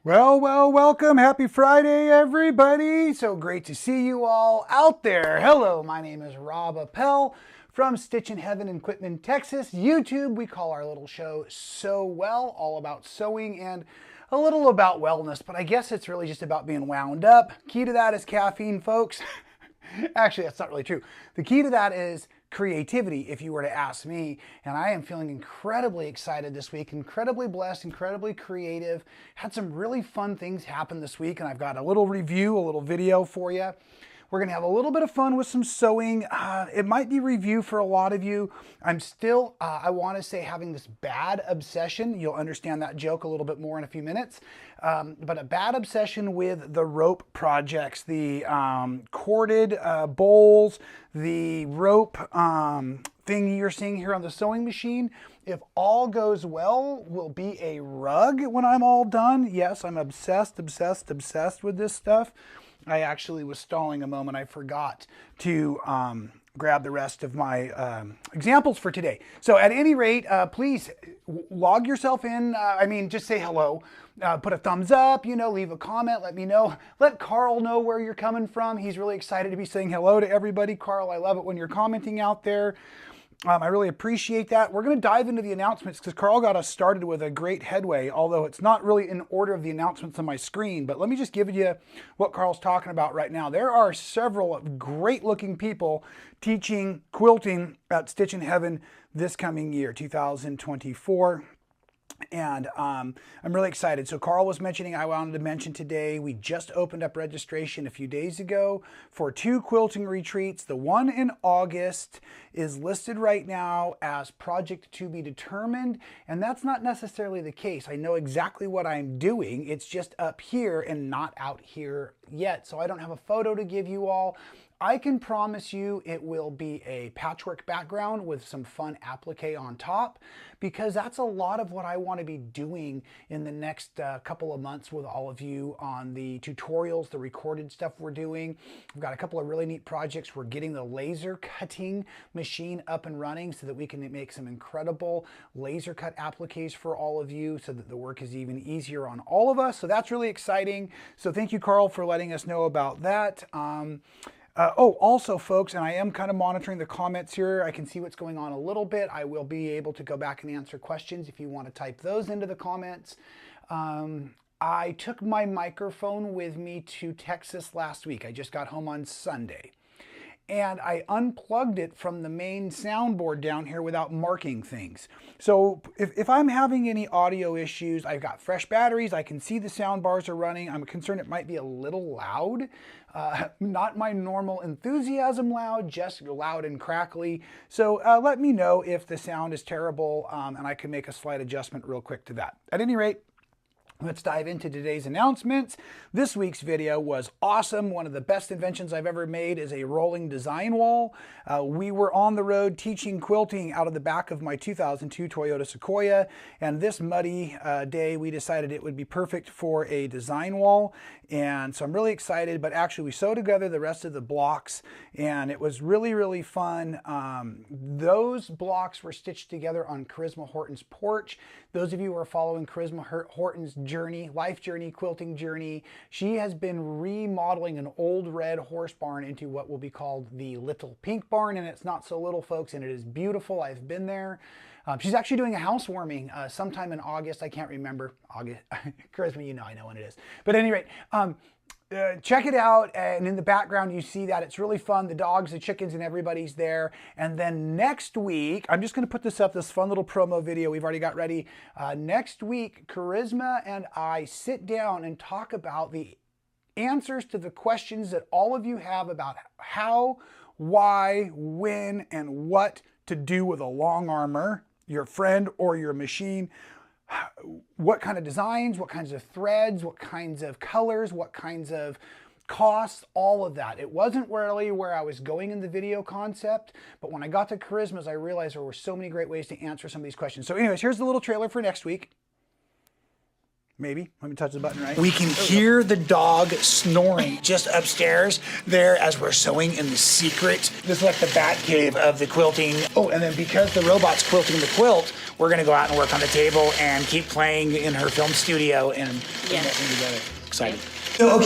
Welcome. Happy Friday, everybody. So great to see you all out there. Hello, my name is Rob Appell from Stitchin Heaven in Quitman, Texas. YouTube, we call our little show Sew Well, all about sewing and a little about wellness, but I guess it's really just about being wound up. Key to that is caffeine, folks. Actually, that's not really true. The key to that is creativity, if you were to ask me. And I am feeling incredibly excited this week, incredibly blessed, incredibly creative. Had some really fun things happen this week, and I've got a little review, a little video for you. We're going to have a little bit of fun with some sewing. It might be review for a lot of you. I'm still, I want to say, having this bad obsession. You'll understand that joke a little bit more in a few minutes. But a bad obsession with the rope projects, the corded bowls, the rope thing you're seeing here on the sewing machine. If all goes well, will be a rug when I'm all done. Yes, I'm obsessed with this stuff. I actually was stalling a moment. I forgot to grab the rest of my examples for today. So at any rate, please log yourself in. Just say hello. Put a thumbs up, leave a comment, let me know. Let Carl know where you're coming from. He's really excited to be saying hello to everybody. Carl, I love it when you're commenting out there. I really appreciate that. We're going to dive into the announcements because Carl got us started with a great headway, although it's not really in order of the announcements on my screen. But let me just give you what Carl's talking about right now. There are several great looking people teaching quilting at Stitchin Heaven this coming year, 2024. And I'm really excited. So Carl was mentioning, I wanted to mention today, we just opened up registration a few days ago for 2 quilting retreats. The one in August is listed right now as project to be determined. And that's not necessarily the case. I know exactly what I'm doing. It's just up here and not out here yet. So I don't have a photo to give you all. I can promise you it will be a patchwork background with some fun applique on top, because that's a lot of what I want to be doing in the next couple of months with all of you on the tutorials, the recorded stuff we're doing. We've got a couple of really neat projects. We're getting the laser cutting machine up and running so that we can make some incredible laser cut appliques for all of you so that the work is even easier on all of us. So that's really exciting. So thank you, Carl, for letting us know about that. Also, folks, and I am kind of monitoring the comments here. I can see what's going on a little bit. I will be able to go back and answer questions if you want to type those into the comments. I took my microphone with me to Texas last week. I just got home on Sunday. And I unplugged it from the main soundboard down here without marking things. So if I'm having any audio issues, I've got fresh batteries, I can see the sound bars are running. I'm concerned it might be a little loud. Not my normal enthusiasm loud, just loud and crackly. So let me know if the sound is terrible, and I can make a slight adjustment real quick to that. At any rate, let's dive into today's announcements. This week's video was awesome. One of the best inventions I've ever made is a rolling design wall. We were on the road teaching quilting out of the back of my 2002 Toyota Sequoia, and this muddy day we decided it would be perfect for a design wall. And so I'm really excited, but actually we sewed together the rest of the blocks and it was really, really fun. Those blocks were stitched together on Charisma Horton's porch. Those of you who are following Charisma Horton's journey, life journey, quilting journey, she has been remodeling an old red horse barn into what will be called the Little Pink Barn, and it's not so little, folks, and it is beautiful. I've been there. She's actually doing a housewarming sometime in August. I can't remember. August. Charisma, I know when it is. But at any rate, check it out, and in the background you see that. It's really fun. The dogs, the chickens, and everybody's there. And then next week, I'm just going to put this up, this fun little promo video we've already got ready. Next week, Charisma and I sit down and talk about the answers to the questions that all of you have about how, why, when, and what to do with a long armor, your friend or your machine. What kind of designs, what kinds of threads, what kinds of colors, what kinds of costs, all of that. It wasn't really where I was going in the video concept, but when I got to Charisma's, I realized there were so many great ways to answer some of these questions. So anyways, here's the little trailer for next week. Maybe. Let me touch the button right. We can hear the dog snoring just upstairs there as we're sewing in the secret. This is like the bat cave of the quilting. Oh, and then because the robot's quilting the quilt, we're going to go out and work on the table and keep playing in her film studio and putting that thing together. Excited.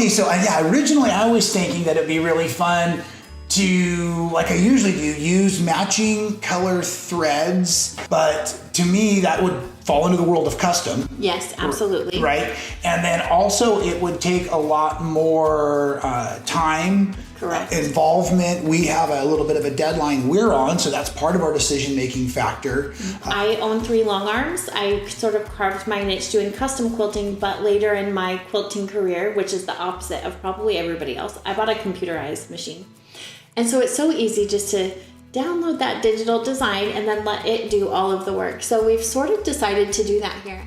So, yeah, originally I was thinking that it'd be really fun to, like I usually do, use matching color threads, but to me that would fall into the world of custom. Yes, absolutely. Right? And then also it would take a lot more time, involvement. We have a little bit of a deadline we're on, so that's part of our decision-making factor. I own 3 long arms. I sort of carved my niche doing custom quilting, but later in my quilting career, which is the opposite of probably everybody else, I bought a computerized machine. And so it's so easy just to download that digital design and then let it do all of the work. So we've sort of decided to do that here.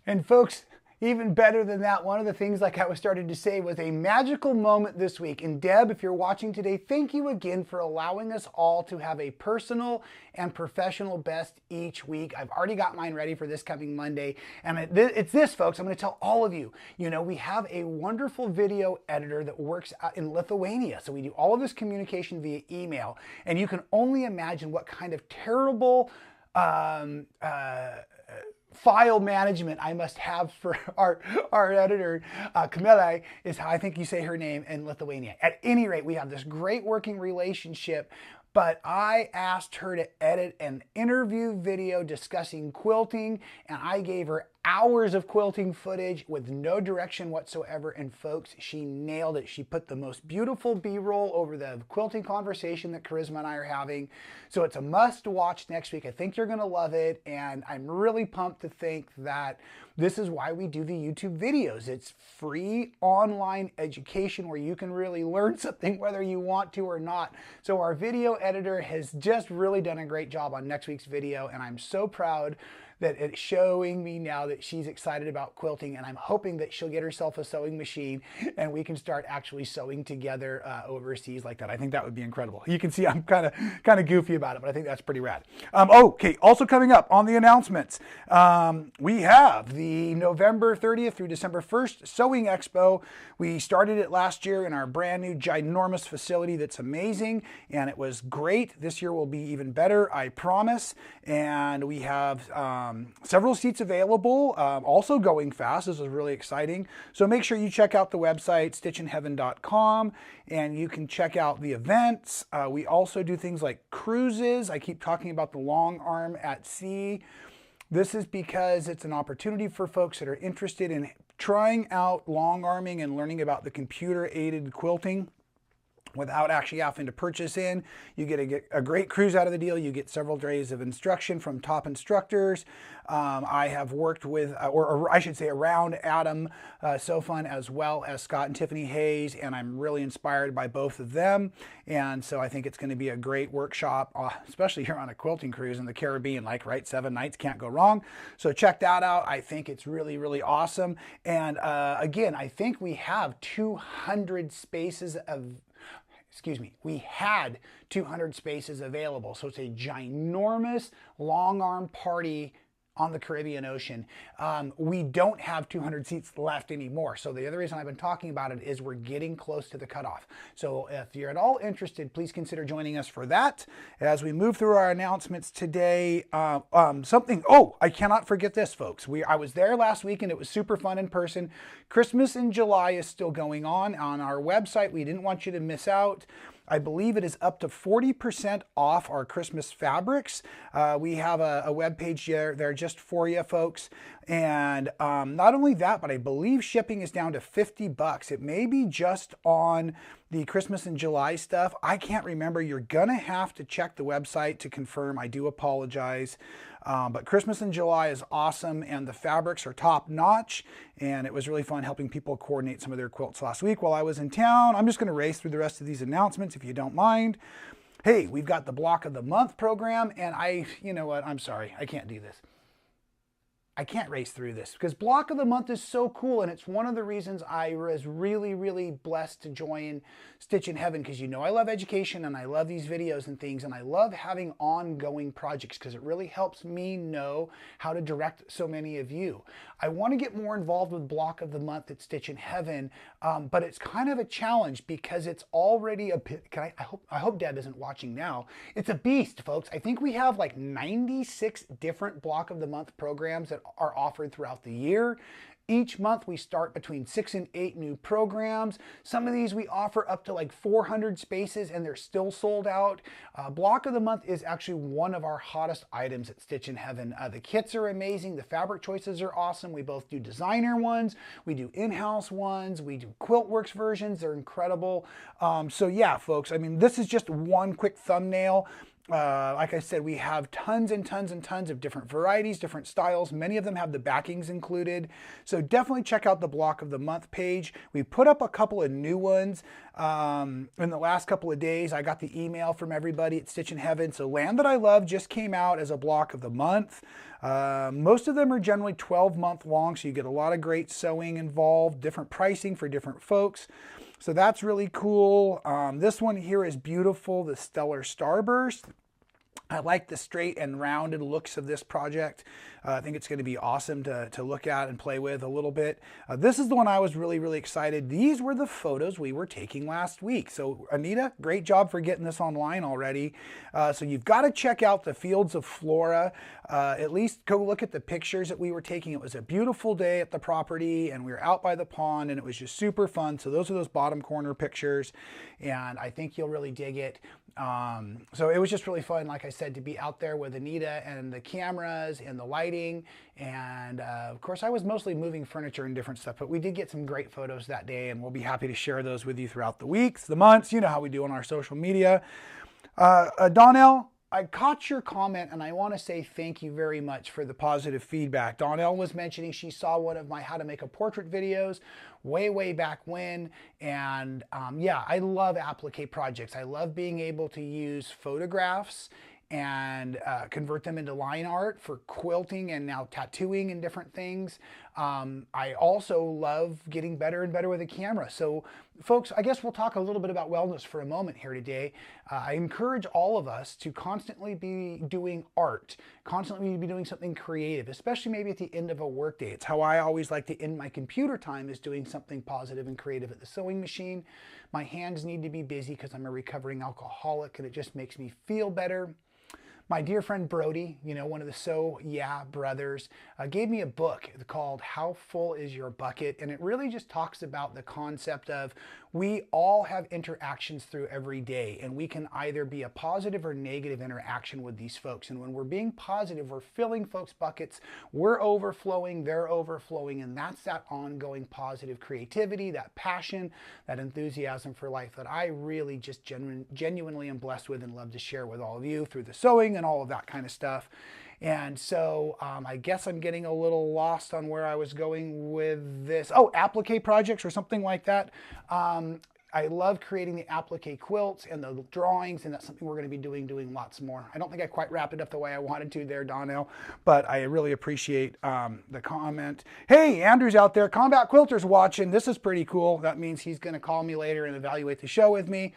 And folks, even better than that, one of the things, like I was starting to say, was a magical moment this week. And Deb, if you're watching today, thank you again for allowing us all to have a personal and professional best each week. I've already got mine ready for this coming Monday. And it's this, folks. I'm going to tell all of you, we have a wonderful video editor that works out in Lithuania. So we do all of this communication via email. And you can only imagine what kind of terrible file management I must have for our editor, Kamila, is how I think you say her name, in Lithuania. At any rate, we have this great working relationship, but I asked her to edit an interview video discussing quilting, and I gave her hours of quilting footage with no direction whatsoever, and folks, she nailed it. She put the most beautiful B-roll over the quilting conversation that Charisma and I are having. So it's a must watch next week. I think you're gonna love it, and I'm really pumped to think that this is why we do the YouTube videos. It's free online education where you can really learn something whether you want to or not. So our video editor has just really done a great job on next week's video, and I'm so proud that it's showing me now that she's excited about quilting, and I'm hoping that she'll get herself a sewing machine and we can start actually sewing together overseas like that. I think that would be incredible. You can see I'm kind of goofy about it, but I think that's pretty rad. Okay, also coming up on the announcements, we have the November 30th through December 1st Sewing Expo. We started it last year in our brand new ginormous facility that's amazing, and it was great. This year will be even better, I promise. And we have several seats available, also going fast. This is really exciting. So make sure you check out the website, stitchinheaven.com, and you can check out the events. We also do things like cruises. I keep talking about the long arm at sea. This is because it's an opportunity for folks that are interested in trying out long arming and learning about the computer-aided quilting without actually having to purchase in. You get a great cruise out of the deal. You get several days of instruction from top instructors. I have worked with, or I should say around Adam Sofun, as well as Scott and Tiffany Hayes, and I'm really inspired by both of them. And so I think it's going to be a great workshop, especially here on a quilting cruise in the Caribbean, right? 7 nights, can't go wrong. So check that out. I think it's really, really awesome. And again, I think we have 200 spaces of, we had 200 spaces available. So it's a ginormous long arm party on the Caribbean Ocean. We don't have 200 seats left anymore. So the other reason I've been talking about it is we're getting close to the cutoff. So if you're at all interested, please consider joining us for that. As we move through our announcements today, I cannot forget this, folks. I was there last week and it was super fun in person. Christmas in July is still going on our website. We didn't want you to miss out. I believe it is up to 40% off our Christmas fabrics. We have a web page there just for you folks. And not only that, but I believe shipping is down to $50. It may be just on the Christmas in July stuff. I can't remember. You're gonna have to check the website to confirm. I do apologize. But Christmas in July is awesome, and the fabrics are top notch, and it was really fun helping people coordinate some of their quilts last week while I was in town. I'm just going to race through the rest of these announcements if you don't mind. Hey, we've got the Block of the Month program, and you know what, I'm sorry, I can't do this. I can't race through this because block of the month is so cool, and it's one of the reasons I was really, really blessed to join Stitchin Heaven, because you know I love education and I love these videos and things, and I love having ongoing projects because it really helps me know how to direct so many of you. I want to get more involved with block of the month at Stitchin Heaven, but it's kind of a challenge because it's already a bit. I hope Deb isn't watching now. It's a beast, folks. I think we have like 96 different block of the month programs that are offered throughout the year. Each month we start between 6 and 8 new programs. Some of these we offer up to like 400 spaces and they're still sold out. Block of the month is actually one of our hottest items at Stitchin Heaven. The kits are amazing. The fabric choices are awesome. We both do designer ones. We do in-house ones. We do Quiltworks versions. They're incredible. So yeah, folks, I mean, this is just one quick thumbnail. Like I said, we have tons and tons and tons of different varieties, different styles. Many of them have the backings included. So definitely check out the block of the month page. We put up a couple of new ones in the last couple of days. I got the email from everybody at Stitchin Heaven. So Land That I Love just came out as a block of the month. Most of them are generally 12-month long, so you get a lot of great sewing involved, different pricing for different folks. So that's really cool. This one here is beautiful, the Stellar Starburst. I like the straight and rounded looks of this project. I think it's going to be awesome to look at and play with a little bit. This is the one I was really, really excited. These were the photos we were taking last week. So Anita, great job for getting this online already. So you've got to check out the Fields of Flora. At least go look at the pictures that we were taking. It was a beautiful day at the property and we were out by the pond and it was just super fun. So those are those bottom corner pictures and I think you'll really dig it. So it was just really fun, like I said, to be out there with Anita and the cameras and the lighting. And of course, I was mostly moving furniture and different stuff, but we did get some great photos that day and we'll be happy to share those with you throughout the weeks, the months. You know how we do on our social media. Donnell, I caught your comment and I want to say thank you very much for the positive feedback. Donnell was mentioning she saw one of my how to make a portrait videos way back when. And yeah, I love applique projects. I love being able to use photographs and convert them into line art for quilting and now tattooing and different things. I also love getting better and better with a camera. So folks, I guess we'll talk a little bit about wellness for a moment here today. I encourage all of us to constantly be doing art, constantly be doing something creative, especially maybe at the end of a workday. It's how I always like to end my computer time, is doing something positive and creative at the sewing machine. My hands need to be busy because I'm a recovering alcoholic and it just makes me feel better. My dear friend Brody, you know, one of the So Yeah brothers, gave me a book called How Full Is Your Bucket? And it really just talks about the concept of we all have interactions through every day, and we can either be a positive or negative interaction with these folks. And when we're being positive, we're filling folks' buckets, we're overflowing, they're overflowing, and that's that ongoing positive creativity, that passion, that enthusiasm for life that I really just genuinely am blessed with and love to share with all of you through the sewing and all of that kind of stuff. And so I guess I'm getting a little lost on where I was going with this. Oh, applique projects or something like that. I love creating the applique quilts and the drawings, and that's something we're going to be doing lots more. I don't think I quite wrapped it up the way I wanted to there, Donnell, but I really appreciate the comment. Hey, Andrew's out there. Combat Quilter's watching. This is pretty cool. That means he's going to call me later and evaluate the show with me.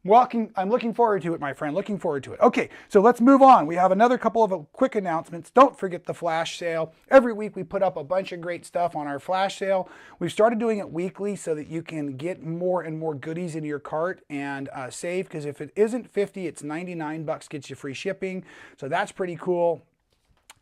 I'm looking forward to it, my friend. Looking forward to it. Okay, so let's move on. We have another couple of quick announcements. Don't forget the flash sale. Every week we put up a bunch of great stuff on our flash sale. We've started doing it weekly so that you can get more and more goodies into your cart and save, because if it isn't 50, it's 99 bucks, gets you free shipping. So that's pretty cool.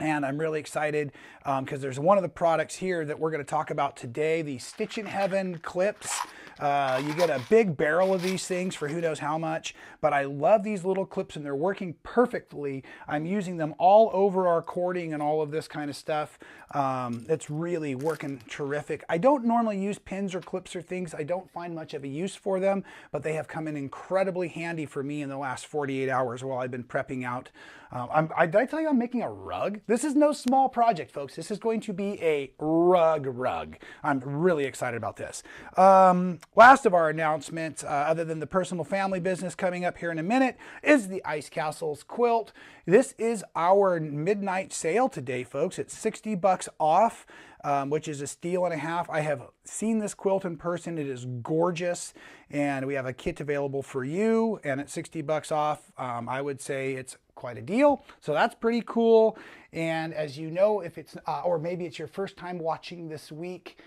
And I'm really excited because there's one of the products here that we're going to talk about today, the Stitchin Heaven clips. You get a big barrel of these things for who knows how much, but I love these little clips and they're working perfectly. I'm using them all over our cording and all of this kind of stuff. It's really working terrific. I don't normally use pins or clips or things. I don't find much of a use for them, but they have come in incredibly handy for me in the last 48 hours while I've been prepping out Did I tell you I'm making a rug? This is no small project, folks. This is going to be a rug. I'm really excited about this. Last of our announcements, other than the personal family business coming up here in a minute, is the Ice Castles quilt. This is our midnight sale today, folks. It's $60 off. Which is a steal and a half. I have seen this quilt in person. It is gorgeous, and we have a kit available for you, and at $60 off, I would say it's quite a deal. So that's pretty cool. And as you know, if it's, or maybe it's your first time watching this week,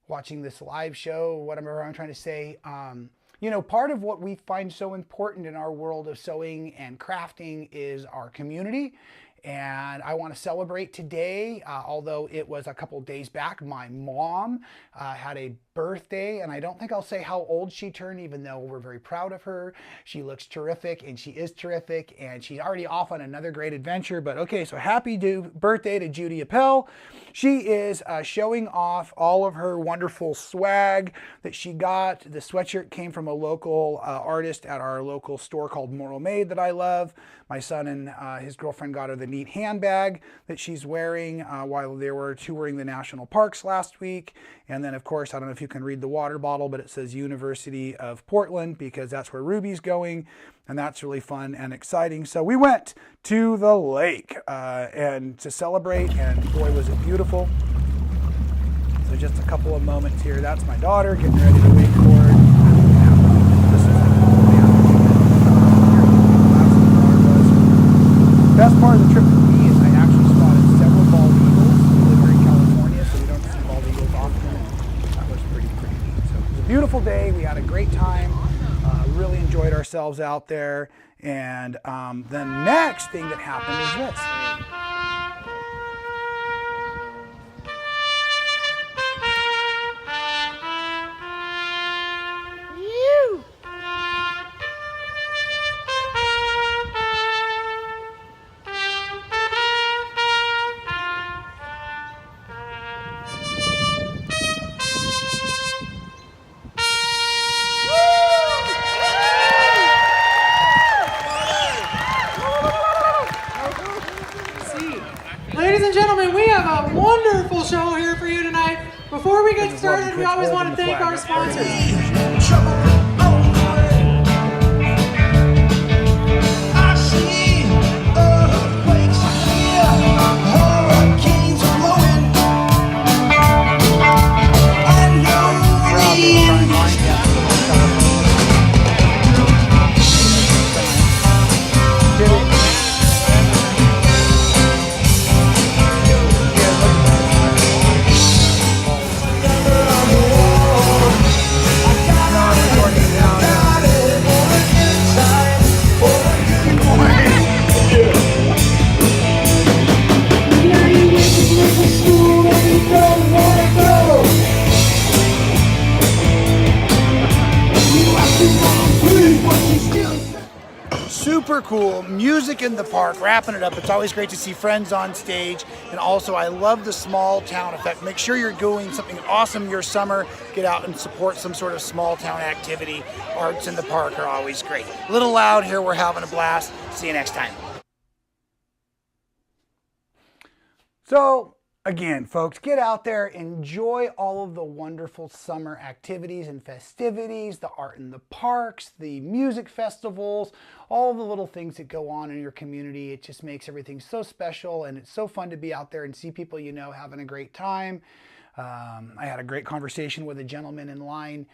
watching this live show, whatever I'm trying to say, you know, part of what we find so important in our world of sewing and crafting is our community. And I want to celebrate today, although it was a couple days back. My mom had a birthday, and I don't think I'll say how old she turned, even though we're very proud of her. She looks terrific, and she is terrific, and she's already off on another great adventure. But okay, so happy birthday to Judy Appell. She is showing off all of her wonderful swag that she got. The sweatshirt came from a local artist at our local store called Moral Made that I love. My son and his girlfriend got her the neat handbag that she's wearing while they were touring the national parks last week. And then, of course, I don't know if you can read the water bottle, but it says University of Portland because that's where Ruby's going. And that's really fun and exciting. So we went to the lake and to celebrate, and boy, was it beautiful. So just a couple of moments here. That's my daughter getting ready to wakeboard. The best part of the trip for me is I actually spotted several bald eagles. We live here in California, so we don't see bald eagles often. That was pretty neat. So it was a beautiful day. We had a great time. Really enjoyed ourselves out there. And the next thing that happened is this. Ladies and gentlemen, we have a wonderful show here for you tonight. Before we get started, we always want to thank our sponsors. Super cool music in the park, wrapping it up. It's always great to see friends on stage. And also, I love the small town effect. Make sure you're doing something awesome your summer. Get out and support some sort of small town activity. Arts in the park are always great. A little loud here, we're having a blast. See you next time. So, again, folks, get out there, enjoy all of the wonderful summer activities and festivities, the art in the parks, the music festivals, all the little things that go on in your community. It just makes everything so special, and it's so fun to be out there and see people you know having a great time. I had a great conversation with a gentleman in line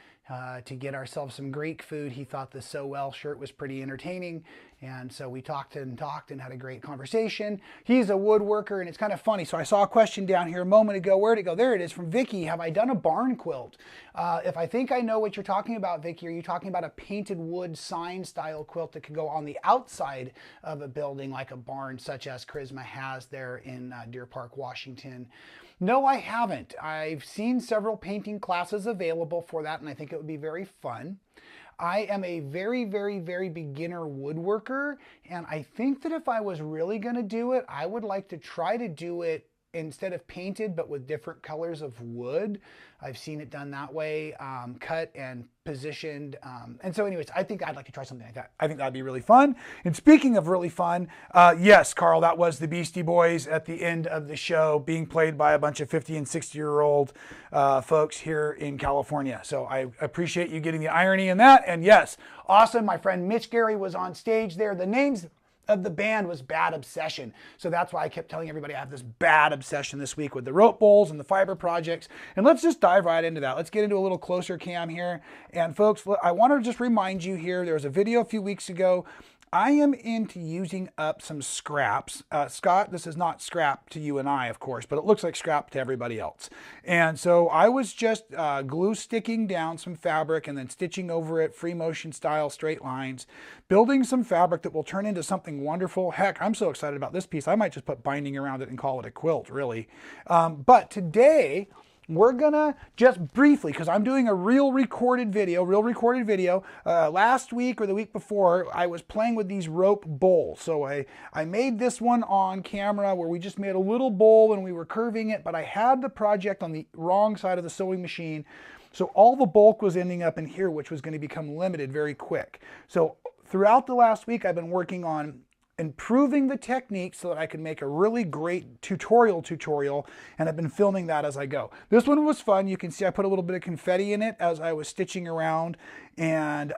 to get ourselves some Greek food. He thought the So Well shirt was pretty entertaining, and so we talked and had a great conversation. He's a woodworker, and it's kind of funny. So I saw a question down here a moment ago. Where'd it go? There it is, from Vicky. Have I done a barn quilt? If I think I know what you're talking about, Vicky, are you talking about a painted wood sign style quilt that could go on the outside of a building like a barn, such as Charisma has there in Deer Park, Washington? No, I haven't. I've seen several painting classes available for that, and I think it would be very fun. I am a very beginner woodworker, and I think that if I was really going to do it, I would like to try to do it instead of painted, but with different colors of wood. I've seen it done that way, cut and positioned. And so anyways, I think I'd like to try something like that. I think that'd be really fun. And speaking of really fun, yes, Carl, that was the Beastie Boys at the end of the show being played by a bunch of 50 and 60-year-old folks here in California. So I appreciate you getting the irony in that. And yes, awesome. My friend Mitch Gary was on stage there. The names of the band was Bad Obsession. So that's why I kept telling everybody I have this bad obsession this week with the rope bowls and the fiber projects. And let's just dive right into that. Let's get into a little closer cam here. And folks, I want to just remind you here, there was a video a few weeks ago. I am into using up some scraps. Scott, this is not scrap to you and I, of course, but it looks like scrap to everybody else. And so I was just glue sticking down some fabric and then stitching over it, free motion style, straight lines, building some fabric that will turn into something wonderful. Heck, I'm so excited about this piece. I might just put binding around it and call it a quilt, really. But today, we're gonna just briefly, because I'm doing a real recorded video. Last week or the week before, I was playing with these rope bowls. So I made this one on camera where we just made a little bowl and we were curving it, but I had the project on the wrong side of the sewing machine. So all the bulk was ending up in here, which was going to become limited very quick. So throughout the last week, I've been working on improving the technique so that I can make a really great tutorial, and I've been filming that as I go. This one was fun. You can see I put a little bit of confetti in it as I was stitching around, and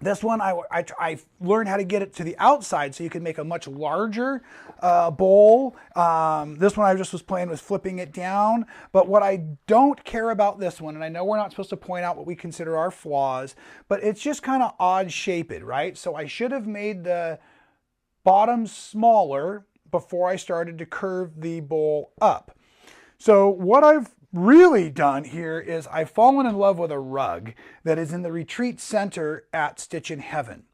this one I learned how to get it to the outside so you can make a much larger bowl. This one I just was playing with flipping it down, but what I don't care about this one, and I know we're not supposed to point out what we consider our flaws, but it's just kind of odd shaped, right? So I should have made the bottom smaller before I started to curve the bowl up. So what I've really done here is I've fallen in love with a rug that is in the retreat center at Stitchin Heaven.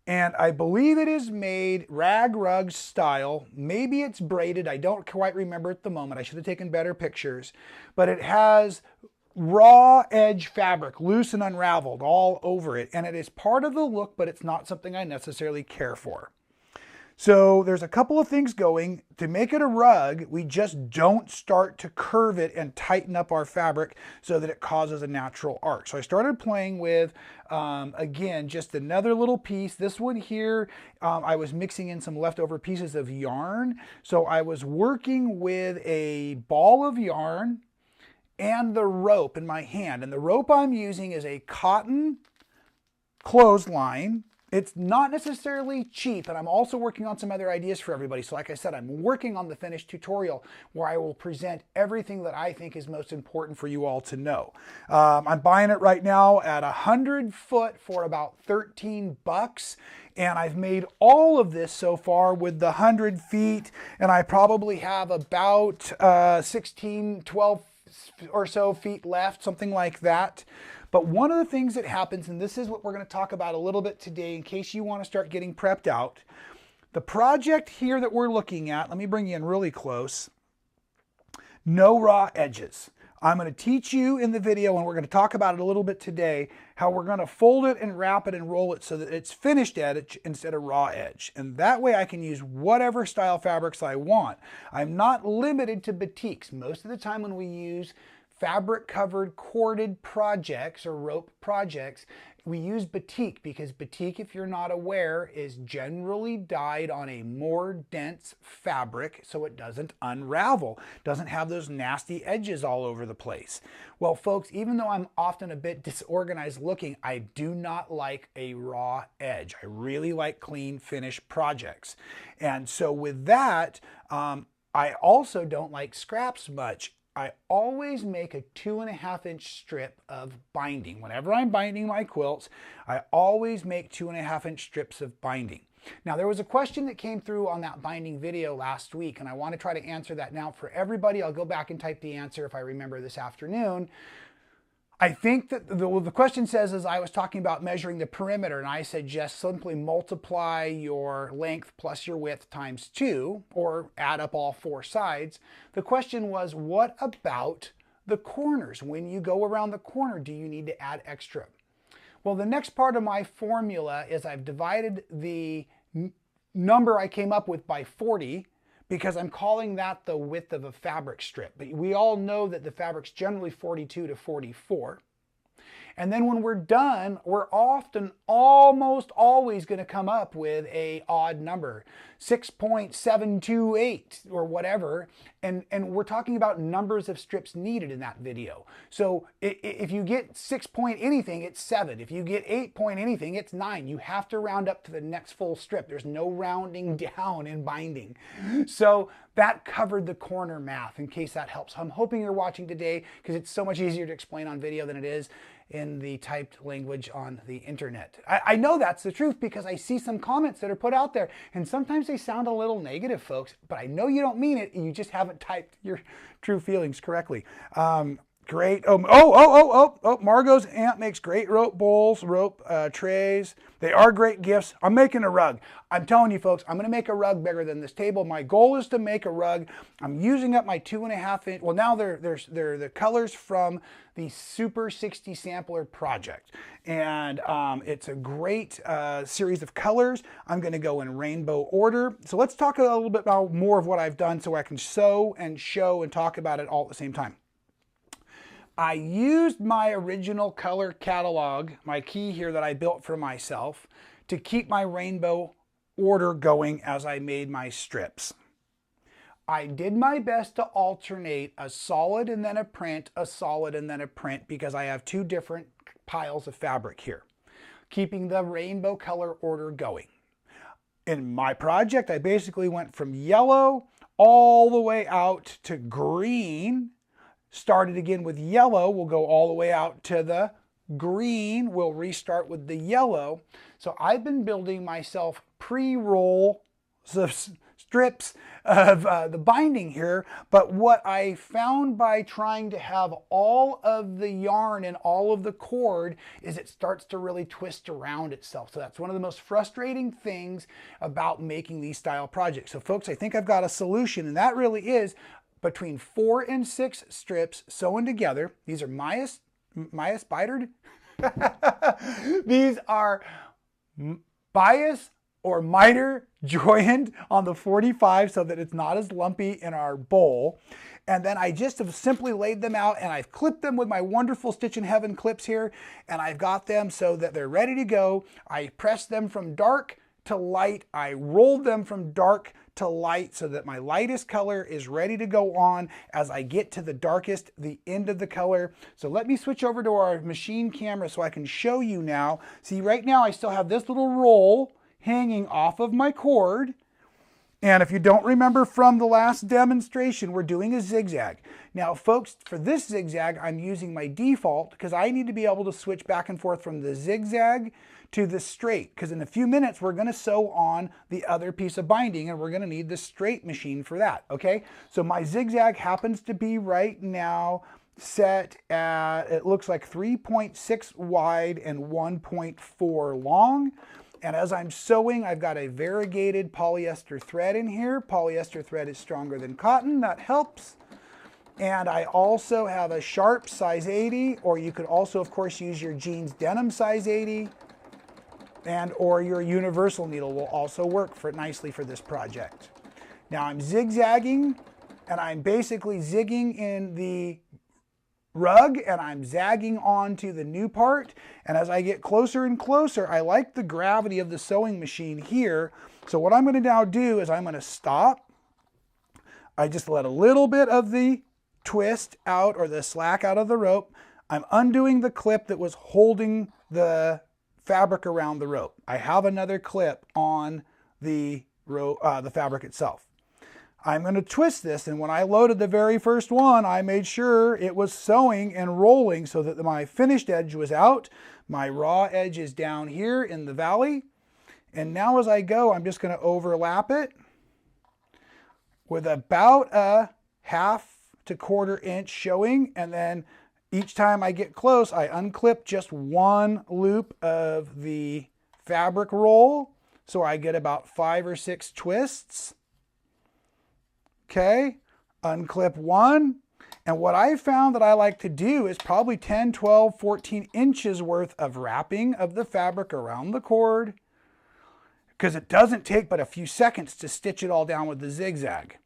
And I believe it is made rag rug style. Maybe it's braided. I don't quite remember at the moment. I should have taken better pictures. But it has raw edge fabric, loose and unraveled all over it. And it is part of the look, but it's not something I necessarily care for. So there's a couple of things going. To make it a rug, we just don't start to curve it and tighten up our fabric so that it causes a natural arc. So I started playing with, again, just another little piece. This one here, I was mixing in some leftover pieces of yarn. So I was working with a ball of yarn and the rope in my hand. And the rope I'm using is a cotton clothesline. It's not necessarily cheap, and I'm also working on some other ideas for everybody. So like I said, I'm working on the finished tutorial where I will present everything that I think is most important for you all to know. I'm buying it right now at 100 foot for about 13 bucks. And I've made all of this so far with the 100 feet, and I probably have about 16, 12 or so feet left, something like that. But one of the things that happens, and this is what we're going to talk about a little bit today in case you want to start getting prepped out. The project here that we're looking at, let me bring you in really close. No raw edges. I'm going to teach you in the video, and we're going to talk about it a little bit today, how we're going to fold it and wrap it and roll it so that it's finished edge instead of raw edge. And that way I can use whatever style fabrics I want. I'm not limited to batiks. Most of the time when we use fabric covered corded projects or rope projects, we use batik because batik, if you're not aware, is generally dyed on a more dense fabric so it doesn't unravel, doesn't have those nasty edges all over the place. Well, folks, even though I'm often a bit disorganized looking, I do not like a raw edge. I really like clean finished projects. And so with that, I also don't like scraps much. I always make a 2.5 inch strip of binding. Whenever I'm binding my quilts, I always make 2.5 inch strips of binding. Now, there was a question that came through on that binding video last week, and I want to try to answer that now for everybody. I'll go back and type the answer if I remember this afternoon. I think that the question says, as I was talking about measuring the perimeter, and I said just simply multiply your length plus your width times 2, or add up all 4 sides. The question was, what about the corners? When you go around the corner, do you need to add extra? Well, the next part of my formula is I've divided the number I came up with by 40, because I'm calling that the width of a fabric strip. But we all know that the fabric's generally 42 to 44. And then when we're done, we're often almost always going to come up with a odd number, 6.728 or whatever. And we're talking about numbers of strips needed in that video. So if you get 6 point anything, it's 7. If you get 8 point anything, it's 9. You have to round up to the next full strip. There's no rounding down in binding. So that covered the corner math, in case that helps. I'm hoping you're watching today, because it's so much easier to explain on video than it is in the typed language on the internet. I know that's the truth, because I see some comments that are put out there, and sometimes they sound a little negative, folks, but I know you don't mean it, you just haven't typed your true feelings correctly. Great. Margot's aunt makes great rope bowls, rope trays. They are great gifts. I'm making a rug. I'm telling you, folks, I'm going to make a rug bigger than this table. My goal is to make a rug. I'm using up my 2.5 inch. Well, now they're the colors from the Super 60 Sampler project. And it's a great series of colors. I'm going to go in rainbow order. So let's talk a little bit about more of what I've done, so I can sew and show and talk about it all at the same time. I used my original color catalog, my key here that I built for myself, to keep my rainbow order going as I made my strips. I did my best to alternate a solid and then a print, a solid and then a print, because I have two different piles of fabric here, keeping the rainbow color order going. In my project, I basically went from yellow all the way out to green. Started again with yellow, we'll go all the way out to the green, we'll restart with the yellow. So I've been building myself pre-roll strips of the binding here, but what I found by trying to have all of the yarn and all of the cord is it starts to really twist around itself. So that's one of the most frustrating things about making these style projects. So folks, I think I've got a solution, and that really is between 4 and 6 strips sewn together. These are Maya spidered. These are bias or miter joined on the 45 so that it's not as lumpy in our bowl. And then I just have simply laid them out, and I've clipped them with my wonderful Stitchin Heaven clips here, and I've got them so that they're ready to go. I pressed them from dark to light. I rolled them from dark to light so that my lightest color is ready to go on as I get to the darkest, the end of the color. So let me switch over to our machine camera so I can show you now. See, right now I still have this little roll hanging off of my cord. And if you don't remember from the last demonstration, we're doing a zigzag. Now, folks, for this zigzag, I'm using my default because I need to be able to switch back and forth from the zigzag to the straight, because in a few minutes we're going to sew on the other piece of binding, and we're going to need the straight machine for that. Okay, so my zigzag happens to be right now set at, it looks like 3.6 wide and 1.4 long. And as I'm sewing, I've got a variegated polyester thread in here. Polyester thread is stronger than cotton, that helps. And I also have a sharp size 80, or you could also, of course, use your jeans denim size 80. And or your universal needle will also work nicely for this project. Now I'm zigzagging, and I'm basically zigging in the rug, and I'm zagging onto the new part. And as I get closer and closer, I like the gravity of the sewing machine here. So what I'm going to now do is I'm going to stop. I just let a little bit of the twist out, or the slack out of the rope. I'm undoing the clip that was holding the fabric around the rope. I have another clip on the fabric itself. I'm going to twist this, and when I loaded the very first one, I made sure it was sewing and rolling so that my finished edge was out. My raw edge is down here in the valley. And now as I go, I'm just going to overlap it with about a 1/2 to 1/4 inch showing, and then each time I get close, I unclip just one loop of the fabric roll, so I get about 5 or 6 twists. Okay, unclip one. And what I found that I like to do is probably 10, 12, 14 inches worth of wrapping of the fabric around the cord, because it doesn't take but a few seconds to stitch it all down with the zigzag.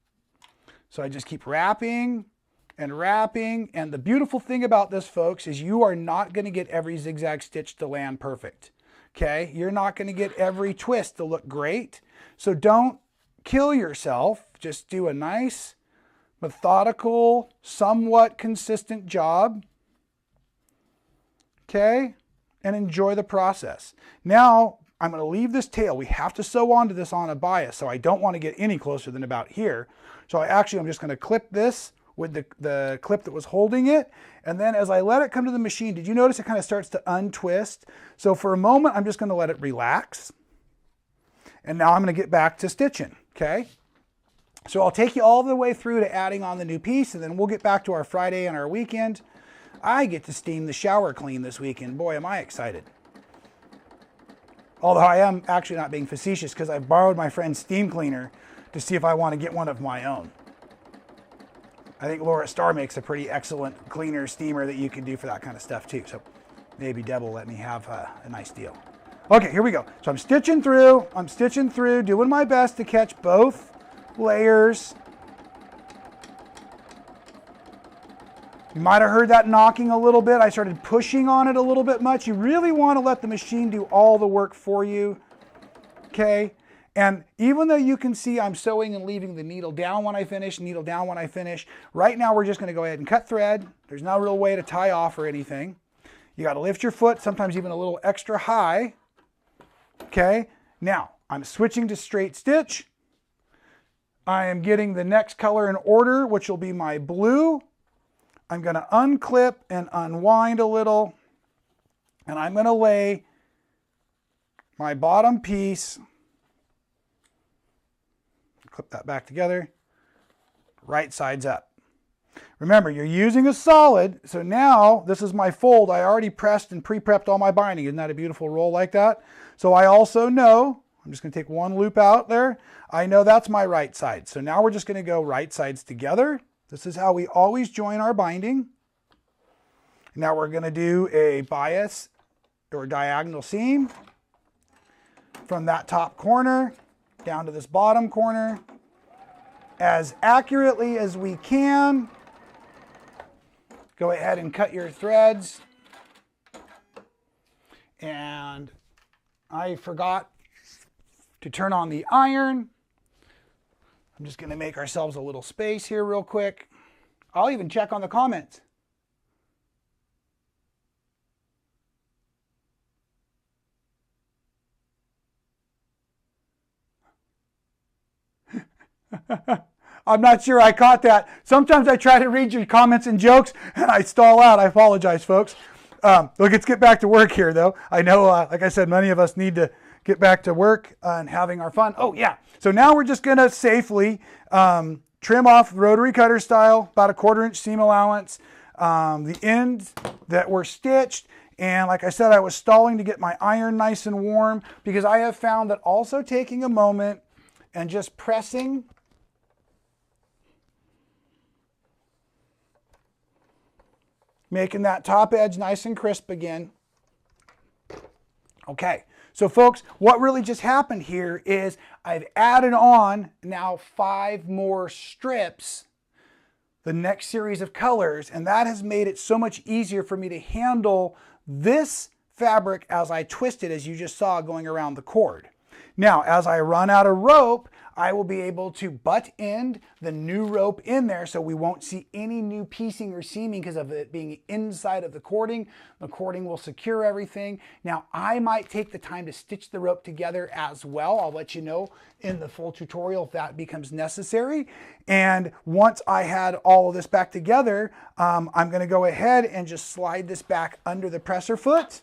So I just keep wrapping and wrapping. And the beautiful thing about this, folks, is you are not going to get every zigzag stitch to land perfect. Okay? You're not going to get every twist to look great. So don't kill yourself. Just do a nice, methodical, somewhat consistent job. Okay? And enjoy the process. Now, I'm going to leave this tail. We have to sew onto this on a bias, so I don't want to get any closer than about here. So I'm just going to clip this with the clip that was holding it. And then as I let it come to the machine, did you notice it kind of starts to untwist? So for a moment, I'm just going to let it relax. And now I'm going to get back to stitching, okay? So I'll take you all the way through to adding on the new piece, and then we'll get back to our Friday and our weekend. I get to steam the shower clean this weekend. Boy, am I excited. Although I am actually not being facetious because I borrowed my friend's steam cleaner to see if I want to get one of my own. I think Laura Starr makes a pretty excellent cleaner steamer that you can do for that kind of stuff too. So maybe Deb will let me have a nice deal. Okay, here we go. So I'm stitching through, doing my best to catch both layers. You might have heard that knocking a little bit. I started pushing on it a little bit much. You really want to let the machine do all the work for you, okay? And even though you can see I'm sewing and leaving the needle down when I finish, needle down when I finish, right now we're just going to go ahead and cut thread. There's no real way to tie off or anything. You got to lift your foot, sometimes even a little extra high, okay? Now, I'm switching to straight stitch. I am getting the next color in order, which will be my blue. I'm going to unclip and unwind a little, and I'm going to lay my bottom piece, clip that back together, right sides up. Remember, you're using a solid, so now this is my fold. I already pressed and pre-prepped all my binding. Isn't that a beautiful roll like that? So I also know, I'm just going to take one loop out there. I know that's my right side. So now we're just going to go right sides together. This is how we always join our binding. Now we're going to do a bias or diagonal seam from that top corner down to this bottom corner as accurately as we can. Go ahead and cut your threads. And I forgot to turn on the iron. I'm just going to make ourselves a little space here real quick. I'll even check on the comments. I'm not sure I caught that. Sometimes I try to read your comments and jokes and I stall out. I apologize, folks. Let's get back to work here, though. I know, like I said, many of us need to get back to work and having our fun. Oh, yeah. So now we're just going to safely trim off rotary cutter style, about a 1/4 inch seam allowance, the ends that were stitched. And like I said, I was stalling to get my iron nice and warm because I have found that also taking a moment and just pressing making that top edge nice and crisp again. Okay, so folks, what really just happened here is I've added on now 5 more strips, the next series of colors, and that has made it so much easier for me to handle this fabric as I twist it, as you just saw going around the cord. Now, as I run out of rope, I will be able to butt end the new rope in there so we won't see any new piecing or seaming because of it being inside of the cording. The cording will secure everything. Now, I might take the time to stitch the rope together as well. I'll let you know in the full tutorial if that becomes necessary. And once I had all of this back together, I'm going to go ahead and just slide this back under the presser foot.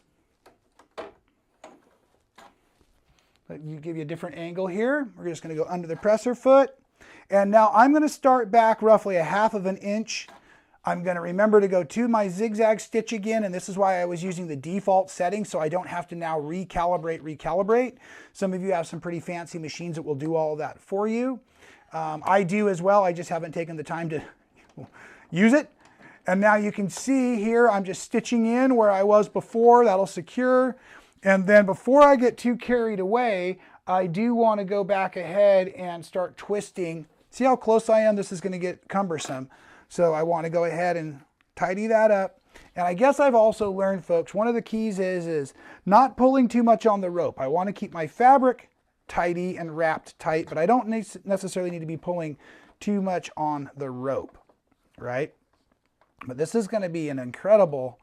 You give you a different angle here. We're just going to go under the presser foot. And now I'm going to start back roughly 1/2 inch. I'm going to remember to go to my zigzag stitch again, and this is why I was using the default setting so I don't have to now recalibrate. Some of you have some pretty fancy machines that will do all of that for you. I do as well. I just haven't taken the time to use it. And now you can see here I'm just stitching in where I was before. That'll secure. And then before I get too carried away, I do want to go back ahead and start twisting See how close I am? This is going to get cumbersome. So I want to go ahead and tidy that up. And I guess I've also learned, folks, one of the keys is not pulling too much on the rope. I want to keep my fabric tidy and wrapped tight, but I don't necessarily need to be pulling too much on the rope, right? But this is going to be an incredible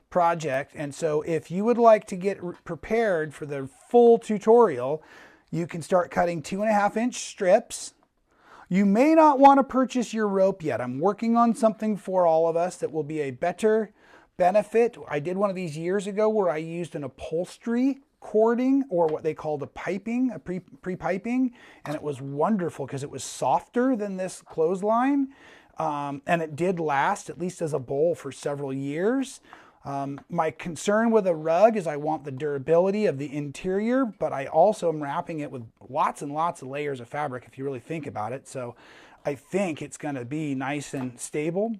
project. And so if you would like to get prepared for the full tutorial, you can start cutting 2.5-inch strips. You may not want to purchase your rope yet. I'm working on something for all of us that will be a better benefit. I did one of these years ago where I used an upholstery cording, or what they called a piping, a pre-piping, and it was wonderful because it was softer than this clothesline, and it did last, at least as a bowl, for several years. My concern with a rug is I want the durability of the interior, but I also am wrapping it with lots and lots of layers of fabric if you really think about it. So I think it's going to be nice and stable.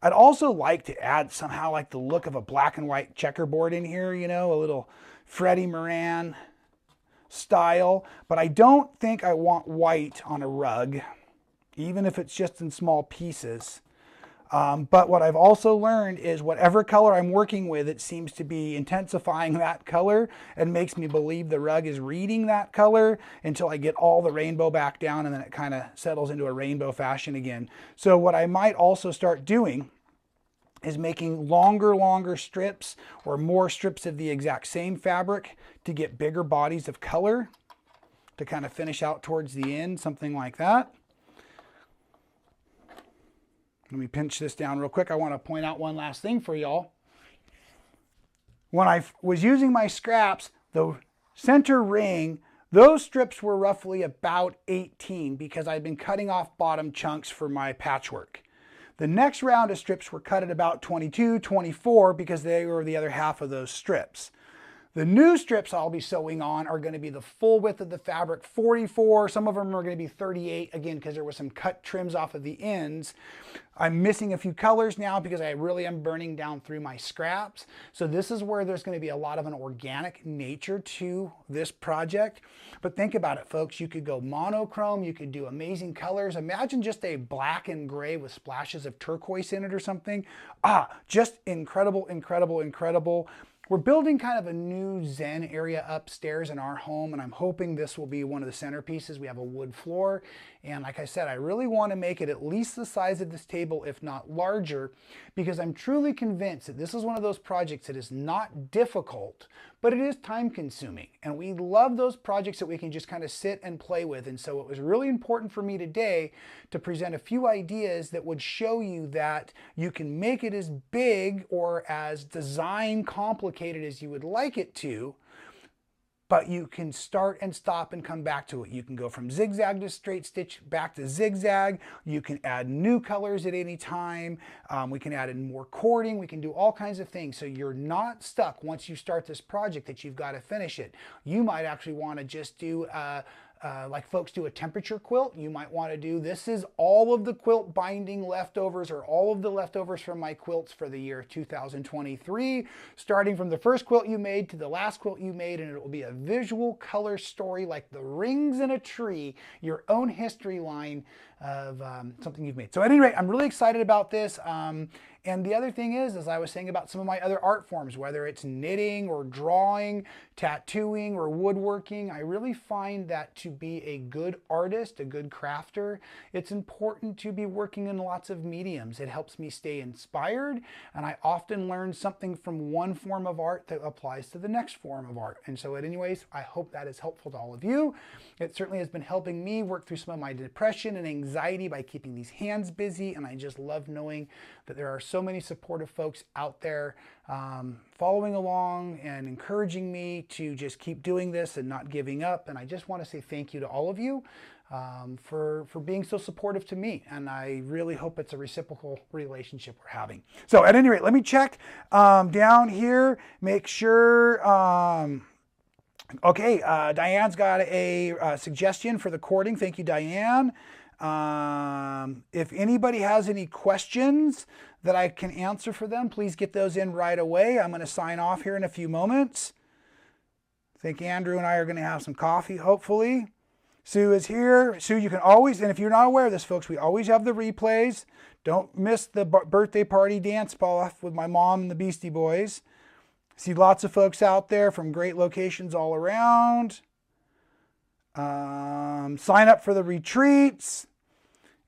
I'd also like to add somehow like the look of a black and white checkerboard in here, you know, a little Freddie Moran style, but I don't think I want white on a rug, even if it's just in small pieces. But what I've also learned is whatever color I'm working with, it seems to be intensifying that color and makes me believe the rug is reading that color until I get all the rainbow back down, and then it kind of settles into a rainbow fashion again. So what I might also start doing is making longer strips, or more strips of the exact same fabric to get bigger bodies of color to kind of finish out towards the end, something like that. Let me pinch this down real quick. I want to point out one last thing for y'all. When I was using my scraps, the center ring, those strips were roughly about 18 because I'd been cutting off bottom chunks for my patchwork. The next round of strips were cut at about 22, 24 because they were the other half of those strips. The new strips I'll be sewing on are going to be the full width of the fabric, 44. Some of them are going to be 38, again, because there were some cut trims off of the ends. I'm missing a few colors now because I really am burning down through my scraps. So this is where there's going to be a lot of an organic nature to this project. But think about it, folks. You could go monochrome. You could do amazing colors. Imagine just a black and gray with splashes of turquoise in it or something. Just incredible, incredible, incredible. We're building kind of a new zen area upstairs in our home, and I'm hoping this will be one of the centerpieces. We have a wood floor, and like I said, I really want to make it at least the size of this table, if not larger, because I'm truly convinced that this is one of those projects that is not difficult, but it is time consuming. And we love those projects that we can just kind of sit and play with. And so it was really important for me today to present a few ideas that would show you that you can make it as big or as design complicated as you would like it to, but you can start and stop and come back to it. You can go from zigzag to straight stitch, back to zigzag. You can add new colors at any time. We can add in more cording. We can do all kinds of things. So you're not stuck once you start this project that you've got to finish it. You might actually want to just do like folks do a temperature quilt. You might want to do, this is all of the quilt binding leftovers, or all of the leftovers from my quilts for the year 2023, starting from the first quilt you made to the last quilt you made, and it will be a visual color story like the rings in a tree, your own history line of something you've made. So at any rate, I'm really excited about this. And the other thing is, as I was saying about some of my other art forms, whether it's knitting or drawing, tattooing or woodworking, I really find that to be a good artist, a good crafter, it's important to be working in lots of mediums. It helps me stay inspired, and I often learn something from one form of art that applies to the next form of art. And so anyways, I hope that is helpful to all of you. It certainly has been helping me work through some of my depression and anxiety by keeping these hands busy, and I just love knowing that there are so many supportive folks out there following along and encouraging me to just keep doing this and not giving up. And I just want to say thank you to all of you for being so supportive to me. And I really hope it's a reciprocal relationship we're having. So at any rate, let me check down here, make sure. Okay, Diane's got a suggestion for the cording. Thank you, Diane. If anybody has any questions that I can answer for them, please get those in right away. I'm going to sign off here in a few moments. I think Andrew and I are going to have some coffee, hopefully. Sue is here. Sue, you can always, and if you're not aware of this, folks, we always have the replays. Don't miss the birthday party dance off with my mom and the Beastie Boys. See lots of folks out there from great locations all around. Sign up for the retreats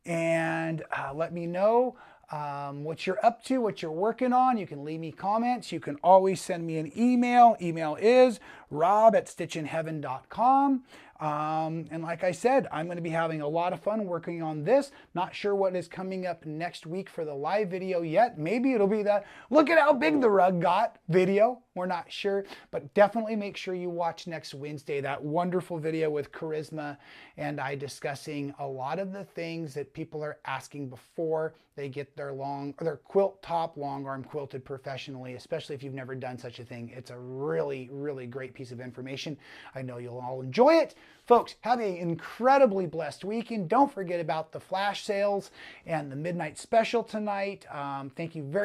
and let me know what you're up to, what you're working on. You can leave me comments. You can always send me an email. Email is rob@stitchinheaven.com. And like I said, I'm going to be having a lot of fun working on this. Not sure what is coming up next week for the live video yet. Maybe it'll be that look at how big the rug got video. We're not sure, but definitely make sure you watch next Wednesday, that wonderful video with Charisma and I discussing a lot of the things that people are asking before they get their quilt top long arm quilted professionally, especially if you've never done such a thing. It's a really, really great piece of information. I know you'll all enjoy it. Folks, have an incredibly blessed weekend. Don't forget about the flash sales and the midnight special tonight. Thank you very